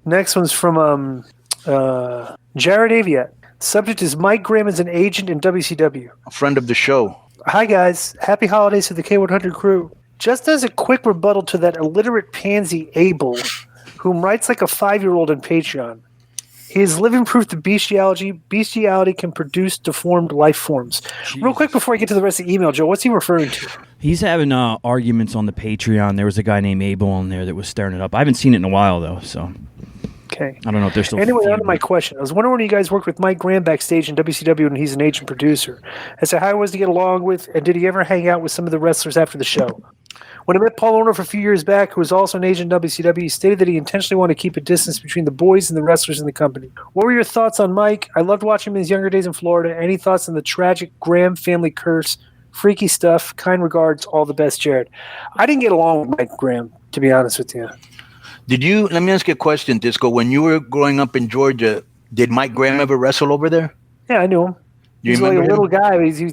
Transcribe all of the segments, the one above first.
Next one's from Jared Aviat. Subject is Mike Graham as an agent in WCW. A friend of the show. Hi, guys. Happy holidays to the K100 crew. Just as a quick rebuttal to that illiterate pansy Abel, whom writes like a 5-year-old on Patreon. He is living proof that bestiality can produce deformed life forms. Jesus. Real quick before I get to the rest of the email, Joe, what's he referring to? He's having arguments on the Patreon. There was a guy named Abel on there that was stirring it up. I haven't seen it in a while, though, so... Okay. I don't know if they're still... Anyway, on to my question. I was wondering when you guys worked with Mike Graham backstage in WCW and he's an agent producer. As to how he was to get along with, and did he ever hang out with some of the wrestlers after the show? When I met Paul Orndorff a few years back, who was also an agent in WCW, he stated that he intentionally wanted to keep a distance between the boys and the wrestlers in the company. What were your thoughts on Mike? I loved watching him in his younger days in Florida. Any thoughts on the tragic Graham family curse? Freaky stuff. Kind regards. All the best, Jared. I didn't get along with Mike Graham, to be honest with you. Let me ask you a question, Disco. When you were growing up in Georgia, did Mike Graham ever wrestle over there? Yeah, I knew him. He's like a little guy. He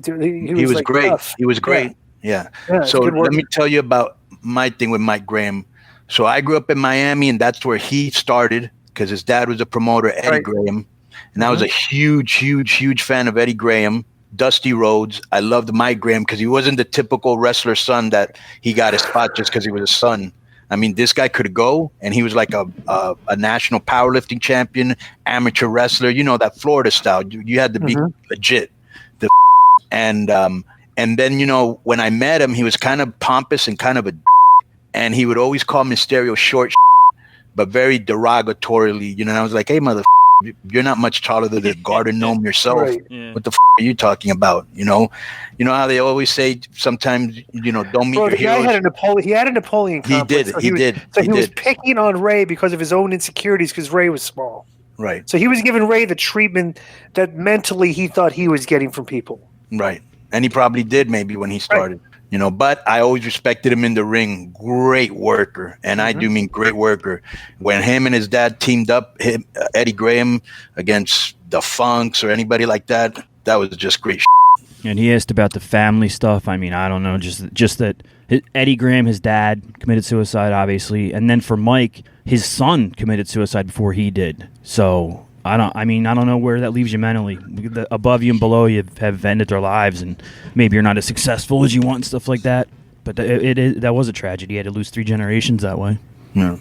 was like great. Tough. He was great. Yeah. So let me tell you about my thing with Mike Graham. So I grew up in Miami, and that's where he started because his dad was a promoter, Eddie Graham. And I was a huge fan of Eddie Graham, Dusty Rhodes. I loved Mike Graham because he wasn't the typical wrestler son that he got his spot just because he was a son. I mean, this guy could go, and he was like a national powerlifting champion, amateur wrestler. You know, that Florida style. You had to be legit. And then, you know, when I met him, he was kind of pompous and kind of a and he would always call Mysterio short but very derogatorily, you know, and I was like, hey, you're not much taller than the garden gnome yourself. Right. Yeah. What the are you talking about? You know how they always say sometimes, you know, don't meet your heroes. He had a Napoleon complex. He did. He was picking on Ray because of his own insecurities because Ray was small. Right. So he was giving Ray the treatment that mentally he thought he was getting from people. Right. And he probably did maybe when he started. Right. You know, but I always respected him in the ring. Great worker. And I do mean great worker. When him and his dad teamed up, Eddie Graham against the Funks or anybody like that, that was just great. And he asked about the family stuff. I mean, I don't know, just that Eddie Graham, his dad, committed suicide, obviously. And then for Mike, his son committed suicide before he did. So I don't know where that leaves you mentally. The above you and below you have ended their lives, and maybe you're not as successful as you want and stuff like that. But that was a tragedy. He had to lose 3 generations that way. Yeah.